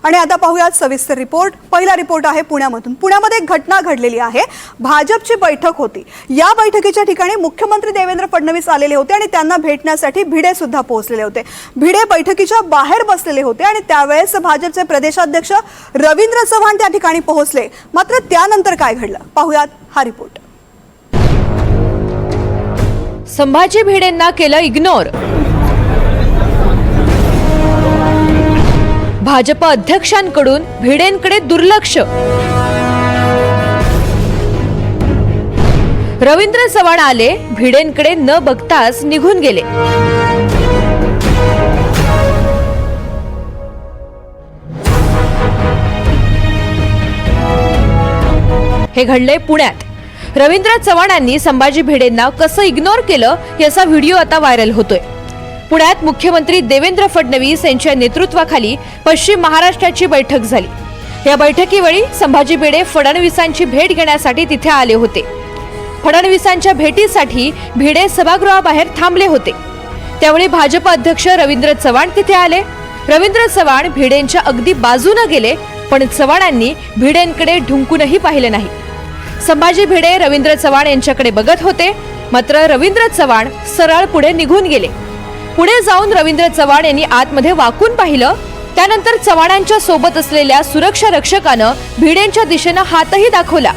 आणि आता पाहूयात सविस्तर रिपोर्ट। पहिला रिपोर्ट आहे पुण्यामधून। पुण्यामध्ये एक घटना घडलेली आहे। भाजपची बैठक होती। या बैठकीच्या ठिकाणी मुख्यमंत्री देवेंद्र फडणवीस आलेले होते आणि त्यांना भेटण्यासाठी भिडे सुद्धा पोहोचलेले होते। भिडे बैठकीच्या बाहेर बसलेले होते आणि त्यावेळेस भाजपचे प्रदेशाध्यक्ष रवींद्र चव्हाण त्या ठिकाणी पोहोचले। मात्र त्यानंतर काय घडलं पाहूयात हा रिपोर्ट। संभाजी भिडेंना केलं इग्नोर। भाजप अध्यक्षांकडून भिडेंकडे दुर्लक्ष। रवींद्र चव्हाण आले, भिडेंकडे न बघताच निघून गेले। हे घडले पुण्यात। रवींद्र चव्हाणांनी संभाजी भिडेंना कसं इग्नोर केलं याचा व्हिडिओ आता व्हायरल होतोय। पुण्यात मुख्यमंत्री देवेंद्र फडणवीस यांच्या नेतृत्वाखाली पश्चिम महाराष्ट्राची बैठक झाली। या बैठकीवेळी संभाजी भिडे फडणवीसांची भेट घेण्यासाठी तिथे आले होते। फडणवीसांच्या भेटीसाठी भिडे सभागृहाबाहेर थांबले होते। त्यावेळी भाजप अध्यक्ष रवींद्र चव्हाण तिथे आले। रवींद्र चव्हाण भिडेंच्या अगदी बाजूने गेले, पण चव्हाणांनी भिडेंकडे ढुंकूनही पाहिलं नाही। संभाजी भिडे रवींद्र चव्हाण यांच्याकडे बघत होते, मात्र रवींद्र चव्हाण सरळ पुढे निघून गेले। पुढे जाऊन रवींद्र चव्हाण यांनी आतमध्ये वाकून पाहिलं। त्यानंतर चव्हाणांच्या सोबत असलेल्या सुरक्षा रक्षकानं भिडेंच्या दिशेने हातही दाखवला।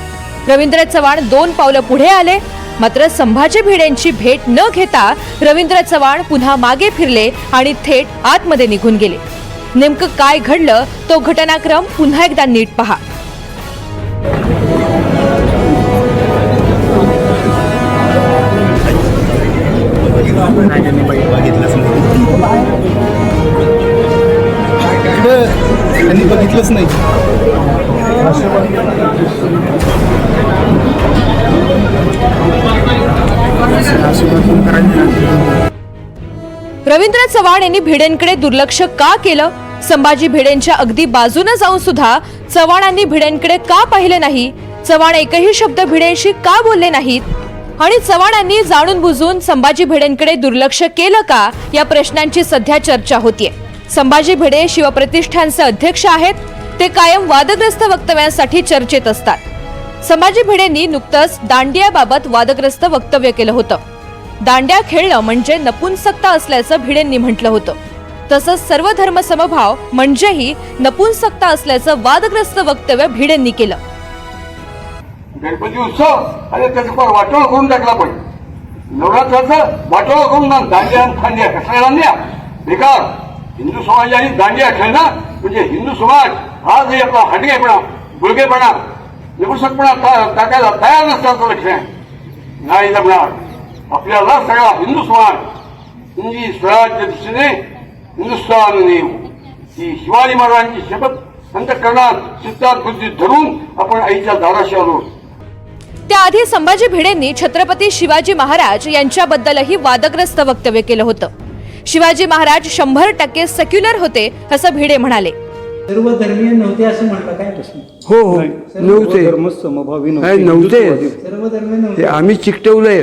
रवींद्र चव्हाण 2 पावलं पुढे आले, मात्र संभाजी भिडेंची भेट न घेता रवींद्र चव्हाण पुन्हा मागे फिरले आणि थेट आतमध्ये निघून गेले। नेमकं काय घडलं तो घटनाक्रम पुन्हा एकदा नीट पहा। त्यांनी बघितलंच नाही। रवींद्र चव्हाण यांनी भिडेंकडे दुर्लक्ष का केलं? संभाजी भिडेंच्या अगदी बाजूने जाऊन सुद्धा चव्हाणांनी भिडेंकडे का पाहिलं नाही? चव्हाण एकही शब्द भिडेंशी का बोलले नाहीत? आणि चव्हाणांनी जाणून बुजून संभाजी भिडेंकडे दुर्लक्ष केलं का, या प्रश्नांची सध्या चर्चा होतीये। संभाजी भिडे शिवप्रतिष्ठानचे अध्यक्ष आहेत। ते कायम वादग्रस्त वक्तव्यांसाठी चर्चेत असतात। संभाजी भिडेंनी नुकतंच दांडियाबाबत वादग्रस्त वक्तव्य केलं होतं। दांड्या खेळणं म्हणजे नपुंसकता असल्याचं भिडेंनी म्हटलं होतं। तसंच सर्व धर्म समभाव म्हणजेही नपुंसकता असल्याचं वादग्रस्त वक्तव्य भिडेंनी केलं। गणपती उत्सव आणि त्याचा वाटोळा करून टाकला। पण नवरात्राचं वाटोळा करून दांडिया खांड्या कशाला आणल्या बेकार। हिंदू समाजाने दांडिया खेळणं म्हणजे हिंदू समाज हा जे आपला हटकेपणा गुळगेपणा नपुंसकपणा टाकायला तयार नसल्याचं लक्ष आहे। नाही जमणार। आपल्याला सगळा हिंदू समाज हिंदी स्वराज्य दिशेने हिंदुस्थान नेऊ ही शिवाजी महाराजांची शपथ अंतःकरणात चित्तात बुद्धीत धरून आपण आईच्या दाराशी आलो। त्याआधी संभाजी भिडेंनी छत्रपती शिवाजी महाराज यांच्याबद्दलही वादग्रस्त वक्तव्य केलं होतं। शिवाजी महाराज 100% सेक्युलर होते असं भिडे म्हणाले। सर्व धर्मीय नव्हते असं म्हटलं काय प्रश्न? हो हो नव्हते, धर्म समभावी नव्हते। सर्व धर्मीय नव्हते, ते आम्ही चिकटवलंय।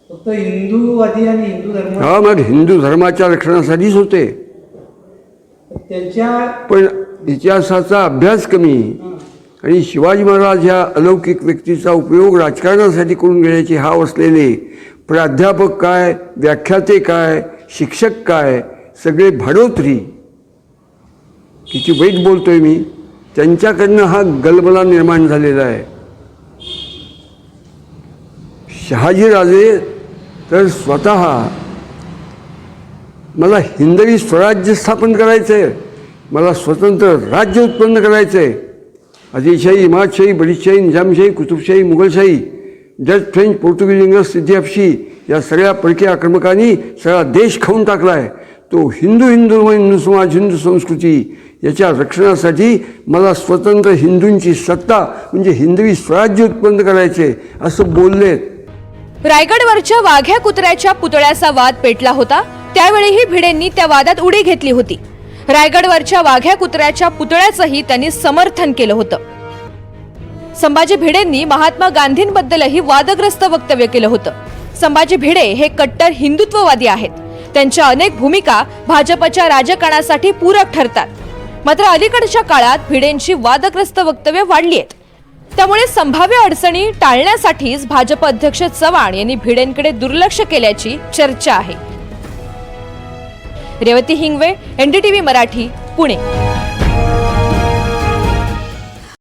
फक्त हिंदूवादी आणि हिंदू धर्म। हा, मग हिंदू धर्माच्या रक्षणासाठीच होते। त्यांच्या पण इतिहासाचा अभ्यास कमी आणि शिवाजी महाराज ह्या अलौकिक व्यक्तीचा उपयोग राजकारणासाठी करून घेण्याची हाव असलेले प्राध्यापक काय, व्याख्याते काय, शिक्षक काय, सगळे भाडोत्री। किती वाईट बोलतोय मी, त्यांच्याकडनं हा गलबला निर्माण झालेला आहे। शहाजीराजे तर स्वतः मला हिंदवी स्वराज्य स्थापन करायचंय, मला स्वतंत्र राज्य उत्पन्न करायचंय। आदिलशाही, इमादशाही, बरीदशाही, निजामशाही, कुतुबशाही, मुघलशाही, डच, फ्रेंच, पोर्तुगीज, इंग्रज, सिद्धी या सगळ्या परकीय आक्रमकांनी सगळा देश खाऊन टाकलाय। तो हिंदू समाज, हिंदू संस्कृती याच्या रक्षणासाठी मला स्वतंत्र हिंदूंची सत्ता म्हणजे हिंदवी स्वराज्य उत्पन्न करायचे असं बोलले। रायगडवरच्या वाघ्या कुत्र्याच्या पुतळ्याचा वाद पेटला होता। त्यावेळीही भिडेंनी त्या वादात उडी घेतली होती। रायगडवरच्या वाघ्या कुत्र्याच्या पुतळ्याचंही त्यांनी समर्थन केलं होतं। संभाजी भिडेंनी महात्मा गांधींबद्दलही वादग्रस्त वक्तव्य केलं होतं। संभाजी भिडे हे कट्टर हिंदुत्ववादी आहेत। त्यांच्या अनेक भूमिका भाजपच्या राजकारणासाठी पूरक ठरतात। मात्र अलीकडच्या काळात भिडेंची वादग्रस्त वक्तव्य वाढली आहेत। त्यामुळे संभाव्य अडचणी टाळण्यासाठीच भाजप अध्यक्ष चव्हाण यांनी भिडेंकडे दुर्लक्ष केल्याची चर्चा आहे। रेवती हिंगवे, NDTV मराठी, पुणे।